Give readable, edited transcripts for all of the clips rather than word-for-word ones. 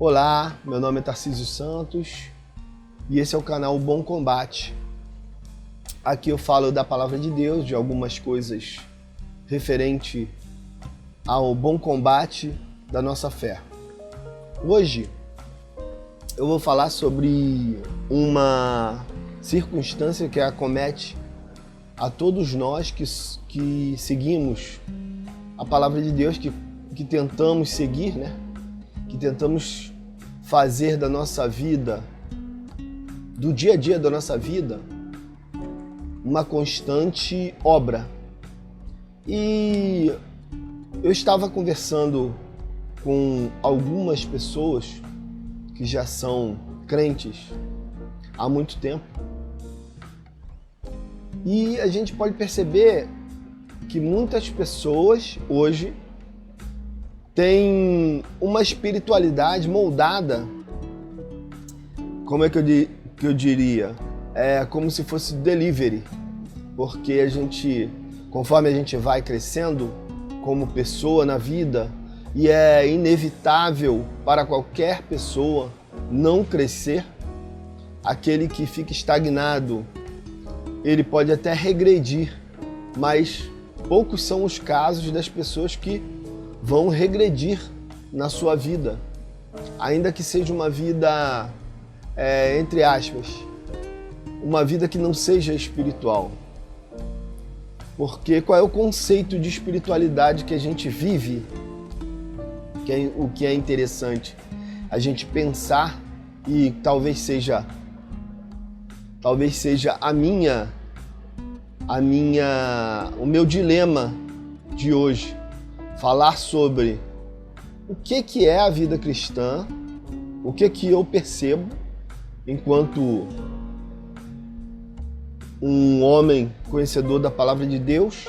Olá, meu nome é Tarcísio Santos e esse é o canal Bom Combate. Aqui eu falo da Palavra de Deus, de algumas coisas referente ao bom combate da nossa fé. Hoje eu vou falar sobre uma circunstância que acomete a todos nós que seguimos a Palavra de Deus, que tentamos seguir, né? Que tentamos fazer da nossa vida, do dia a dia da nossa vida, uma constante obra. E eu estava conversando com algumas pessoas que já são crentes há muito tempo, e a gente pode perceber que muitas pessoas hoje têm uma espiritualidade moldada, como é que eu diria? É como se fosse delivery, porque conforme a gente vai crescendo como pessoa na vida, e é inevitável para qualquer pessoa não crescer, aquele que fica estagnado, ele pode até regredir, mas poucos são os casos das pessoas que vão regredir na sua vida, ainda que seja uma vida, entre aspas, uma vida que não seja espiritual. Porque qual é o conceito de espiritualidade que a gente vive? O que é interessante a gente pensar, e talvez seja o meu dilema de hoje, falar sobre o que é a vida cristã, o que eu percebo enquanto um homem conhecedor da Palavra de Deus,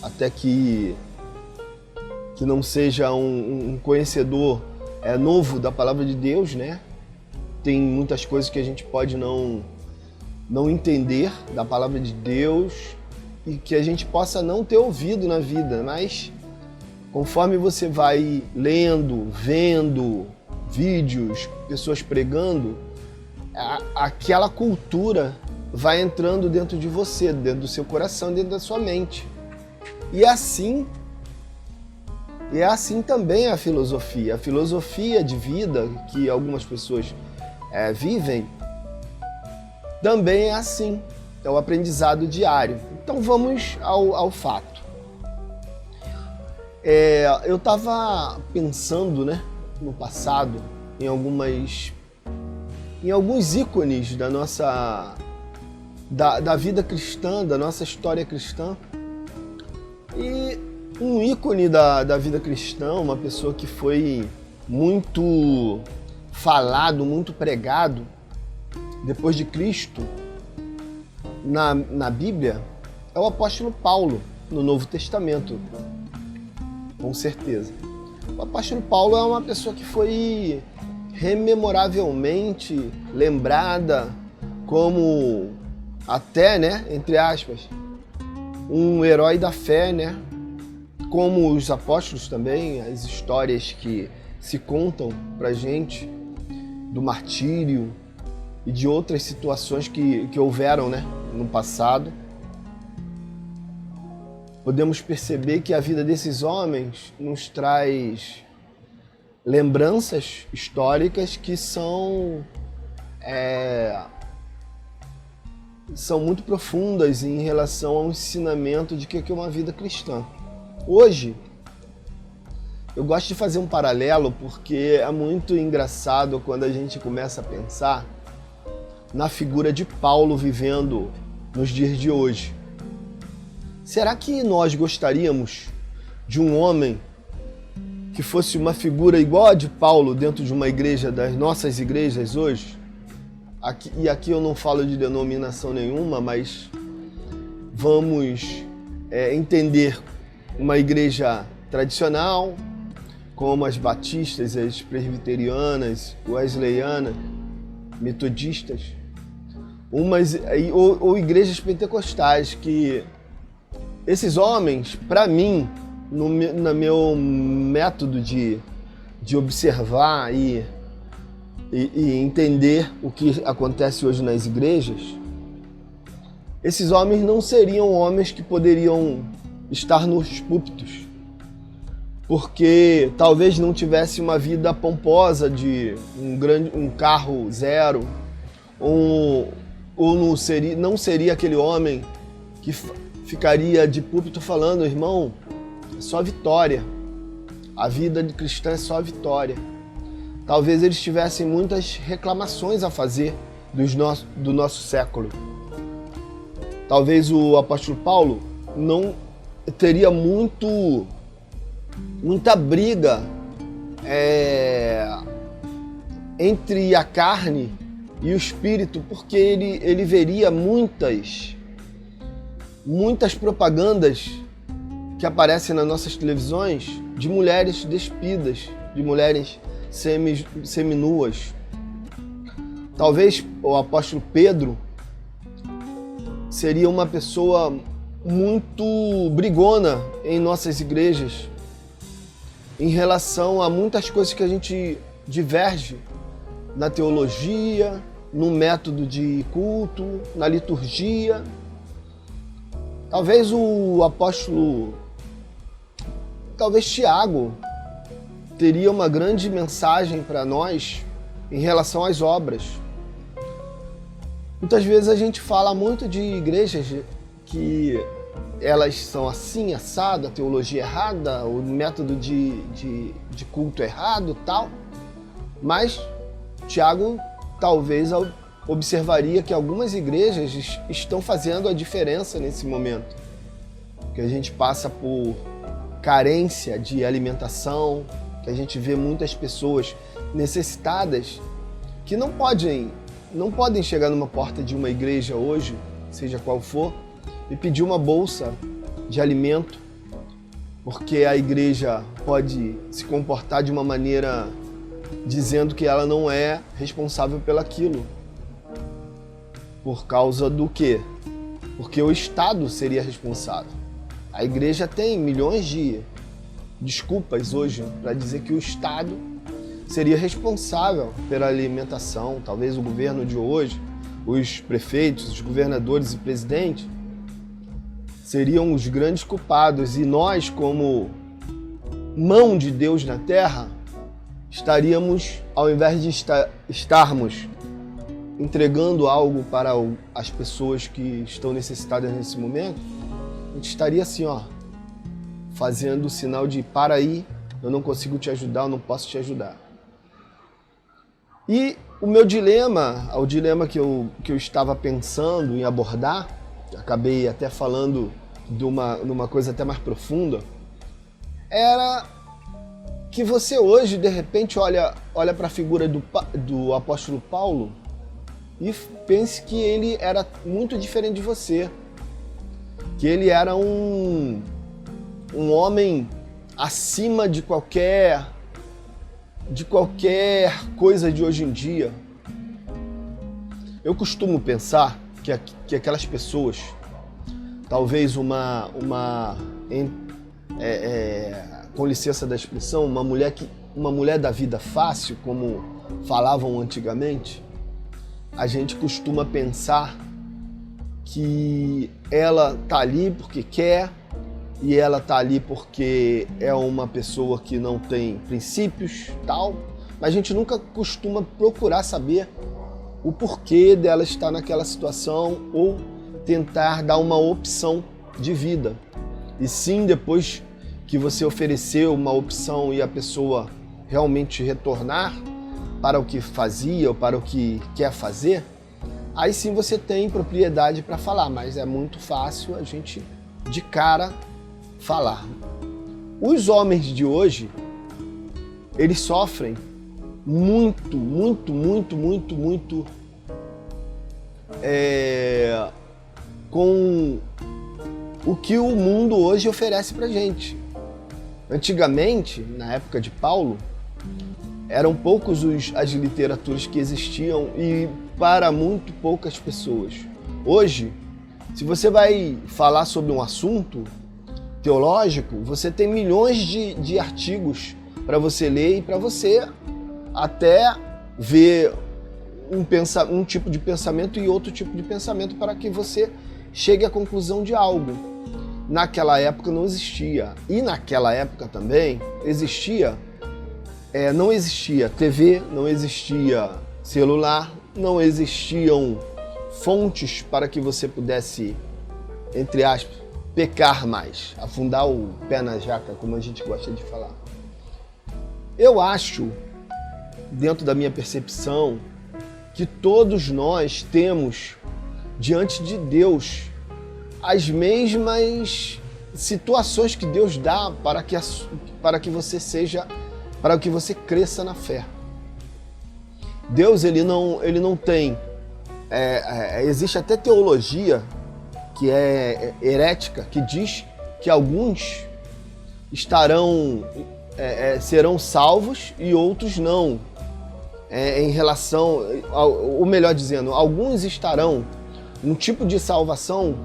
até que não seja um conhecedor novo da Palavra de Deus, né? Tem muitas coisas que a gente pode não entender da Palavra de Deus e que a gente possa não ter ouvido na vida, mas conforme você vai lendo, vendo vídeos, pessoas pregando, aquela cultura vai entrando dentro de você, dentro do seu coração, dentro da sua mente. E é assim também a filosofia. A filosofia de vida que algumas pessoas vivem também é assim. É o aprendizado diário. Então vamos ao fato. Eu estava pensando, né, no passado em alguns ícones da vida cristã, da nossa história cristã. E um ícone da vida cristã, uma pessoa que foi muito falado, muito pregado depois de Cristo na Bíblia, é o apóstolo Paulo, no Novo Testamento, com certeza. O apóstolo Paulo é uma pessoa que foi rememoravelmente lembrada como, até, né, entre aspas, um herói da fé, né? Como os apóstolos também, as histórias que se contam pra gente do martírio e de outras situações que houveram, né, no passado. Podemos perceber que a vida desses homens nos traz lembranças históricas que são muito profundas em relação ao ensinamento de que é uma vida cristã. Hoje, eu gosto de fazer um paralelo porque é muito engraçado quando a gente começa a pensar na figura de Paulo vivendo nos dias de hoje. Será que nós gostaríamos de um homem que fosse uma figura igual a de Paulo dentro de uma igreja, das nossas igrejas hoje? Aqui eu não falo de denominação nenhuma, mas vamos entender uma igreja tradicional, como as batistas, as presbiterianas, wesleyanas, metodistas, ou igrejas pentecostais, que esses homens, para mim, no meu método de de observar e entender o que acontece hoje nas igrejas, esses homens não seriam homens que poderiam estar nos púlpitos, porque talvez não tivesse uma vida pomposa de um carro zero, ou não seria aquele homem que ficaria de púlpito falando: irmão, é só vitória, a vida de cristã é só vitória. Talvez eles tivessem muitas reclamações a fazer do nosso século. Talvez o apóstolo Paulo não teria muita briga entre a carne e o espírito, porque ele veria muitas propagandas que aparecem nas nossas televisões de mulheres despidas, de mulheres seminuas. Talvez o apóstolo Pedro seria uma pessoa muito brigona em nossas igrejas em relação a muitas coisas que a gente diverge na teologia, no método de culto, na liturgia. Talvez Tiago teria uma grande mensagem para nós em relação às obras. Muitas vezes a gente fala muito de igrejas que elas são assim, assado, a teologia errada, o método de culto errado, tal. Mas Tiago talvez observaria que algumas igrejas estão fazendo a diferença nesse momento, que a gente passa por carência de alimentação, que a gente vê muitas pessoas necessitadas que não podem chegar numa porta de uma igreja hoje, seja qual for, e pedir uma bolsa de alimento, porque a igreja pode se comportar de uma maneira dizendo que ela não é responsável pelaquilo. Por causa do quê? Porque o Estado seria responsável. A igreja tem milhões de desculpas hoje para dizer que o Estado seria responsável pela alimentação. Talvez o governo de hoje, os prefeitos, os governadores e presidentes seriam os grandes culpados, e nós, como mão de Deus na terra, estaríamos, ao invés de estarmos entregando algo para as pessoas que estão necessitadas nesse momento, a gente estaria assim, fazendo o sinal de: para aí, eu não consigo te ajudar, eu não posso te ajudar. E o meu dilema, o dilema que eu estava pensando em abordar, acabei até falando numa coisa até mais profunda, era que você hoje, de repente, olha para a figura do apóstolo Paulo e pense que ele era muito diferente de você, que ele era um homem acima de qualquer coisa de hoje em dia. Eu costumo pensar que aquelas pessoas, talvez com licença da expressão, uma mulher da vida fácil, como falavam antigamente, a gente costuma pensar que ela tá ali porque quer, e ela tá ali porque é uma pessoa que não tem princípios, tal, mas a gente nunca costuma procurar saber o porquê dela estar naquela situação ou tentar dar uma opção de vida. E sim, depois que você ofereceu uma opção e a pessoa realmente retornar para o que fazia ou para o que quer fazer, aí sim você tem propriedade para falar, mas é muito fácil a gente de cara falar. Os homens de hoje, eles sofrem muito com o que o mundo hoje oferece pra gente. Antigamente, na época de Paulo, eram poucos as literaturas que existiam e para muito poucas pessoas. Hoje, se você vai falar sobre um assunto teológico, você tem milhões de artigos para você ler e para você até ver um tipo de pensamento e outro tipo de pensamento para que você chegue à conclusão de algo. Naquela época não existia. E naquela época também não existia TV, não existia celular, não existiam fontes para que você pudesse, entre aspas, pecar mais, afundar o pé na jaca, como a gente gosta de falar. Eu acho, dentro da minha percepção, que todos nós temos diante de Deus as mesmas situações que Deus dá para que você cresça na fé. Deus ele não tem, existe até teologia que é herética, que diz que alguns serão salvos e outros não. Em relação, ou melhor dizendo, alguns estarão num tipo de salvação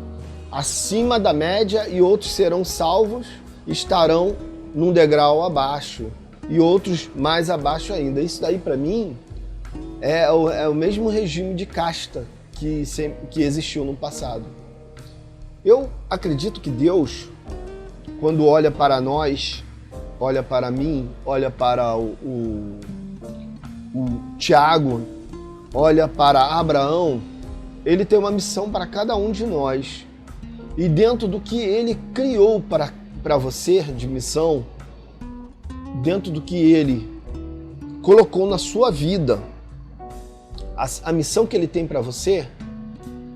acima da média e outros serão salvos e estarão num degrau abaixo e outros mais abaixo ainda. Isso daí para mim é o mesmo regime de casta que existiu no passado. Eu acredito que Deus, quando olha para nós, olha para mim, olha para o Tiago, olha para Abraão, ele tem uma missão para cada um de nós. E dentro do que ele criou para você de missão, dentro do que ele colocou na sua vida, a missão que ele tem para você,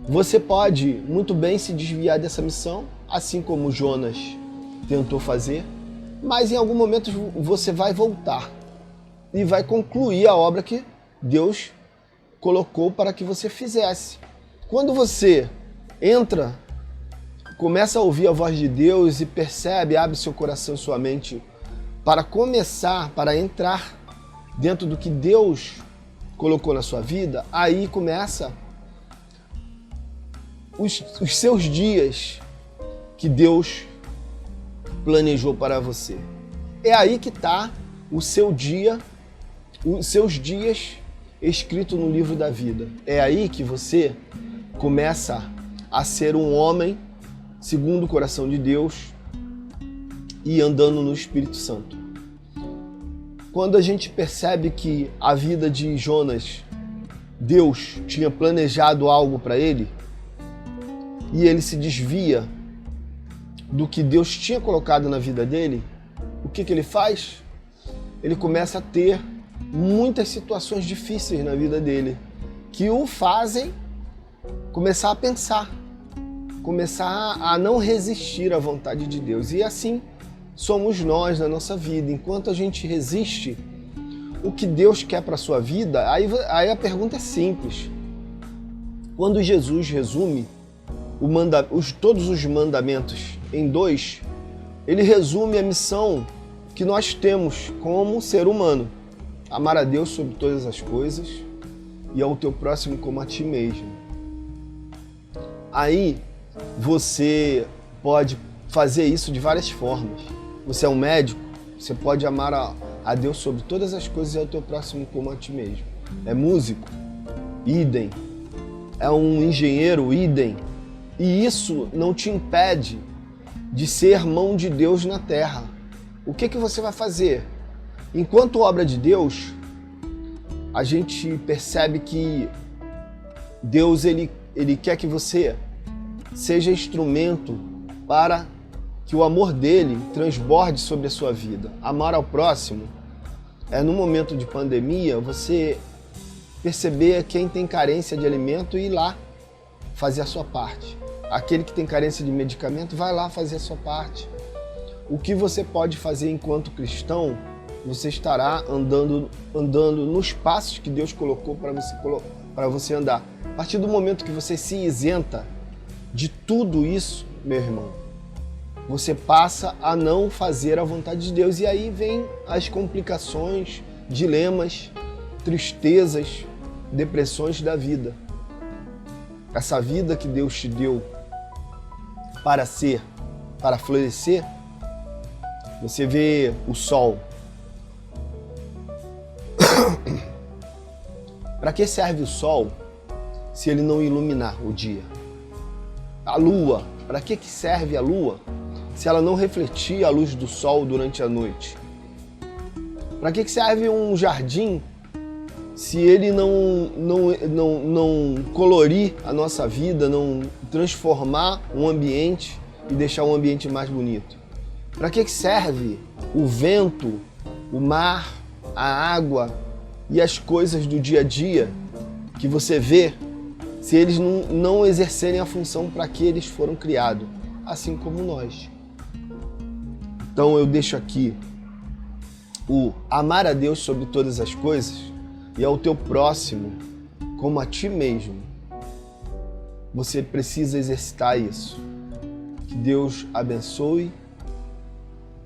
você pode muito bem se desviar dessa missão, assim como Jonas tentou fazer, mas em algum momento você vai voltar e vai concluir a obra que Deus colocou para que você fizesse. Quando você entra, começa a ouvir a voz de Deus e percebe, abre seu coração e sua mente para entrar dentro do que Deus colocou na sua vida, aí começa os seus dias que Deus planejou para você. É aí que está o seu dia, os seus dias escritos no livro da vida. É aí que você começa a ser um homem segundo o coração de Deus e andando no Espírito Santo. Quando a gente percebe que a vida de Jonas, Deus tinha planejado algo para ele e ele se desvia do que Deus tinha colocado na vida dele, o que ele faz? Ele começa a ter muitas situações difíceis na vida dele que o fazem começar a pensar, começar a não resistir à vontade de Deus. E assim somos nós na nossa vida. Enquanto a gente resiste o que Deus quer para a sua vida, aí a pergunta é simples. Quando Jesus resume todos os mandamentos em 2, ele resume a missão que nós temos como ser humano: amar a Deus sobre todas as coisas e ao teu próximo como a ti mesmo. Aí você pode fazer isso de várias formas. Você é um médico, você pode amar a Deus sobre todas as coisas e ao teu próximo como a ti mesmo. É músico? Idem. É um engenheiro? Idem. E isso não te impede de ser mão de Deus na terra. O que você vai fazer? Enquanto obra de Deus, a gente percebe que Deus ele quer que você seja instrumento para que o amor dele transborde sobre a sua vida. Amar ao próximo é, no momento de pandemia, você perceber quem tem carência de alimento e ir lá fazer a sua parte. Aquele que tem carência de medicamento, vai lá fazer a sua parte. O que você pode fazer enquanto cristão, você estará andando nos passos que Deus colocou para você andar. A partir do momento que você se isenta de tudo isso, meu irmão, você passa a não fazer a vontade de Deus. E aí vem as complicações, dilemas, tristezas, depressões da vida. Essa vida que Deus te deu para florescer, você vê o sol. Para que serve o sol se ele não iluminar o dia? A lua, para que serve a lua se ela não refletir a luz do sol durante a noite? Para que serve um jardim se ele não colorir a nossa vida, não transformar um ambiente e deixar um ambiente mais bonito? Para que serve o vento, o mar, a água e as coisas do dia a dia que você vê, se eles não exercerem a função para que eles foram criados, assim como nós? Então eu deixo aqui o amar a Deus sobre todas as coisas e ao teu próximo como a ti mesmo. Você precisa exercitar isso. Que Deus abençoe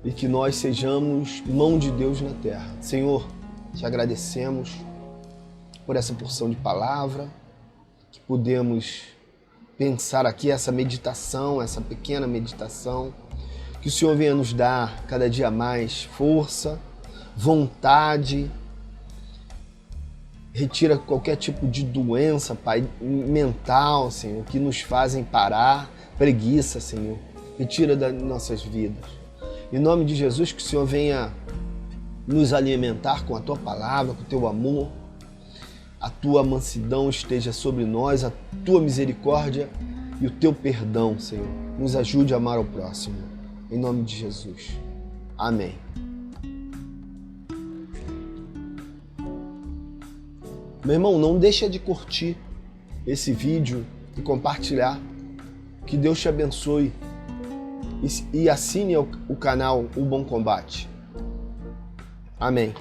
e que nós sejamos mão de Deus na terra. Senhor, te agradecemos por essa porção de palavra, que pudemos pensar aqui essa meditação, essa pequena meditação, que o Senhor venha nos dar cada dia mais força, vontade, retira qualquer tipo de doença, Pai, mental, Senhor, que nos fazem parar, preguiça, Senhor, retira das nossas vidas. Em nome de Jesus, que o Senhor venha nos alimentar com a Tua palavra, com o Teu amor, a Tua mansidão esteja sobre nós, a Tua misericórdia e o Teu perdão, Senhor. Nos ajude a amar ao próximo. Em nome de Jesus. Amém. Meu irmão, não deixa de curtir esse vídeo e compartilhar. Que Deus te abençoe. E assine o canal O Bom Combate. Amém.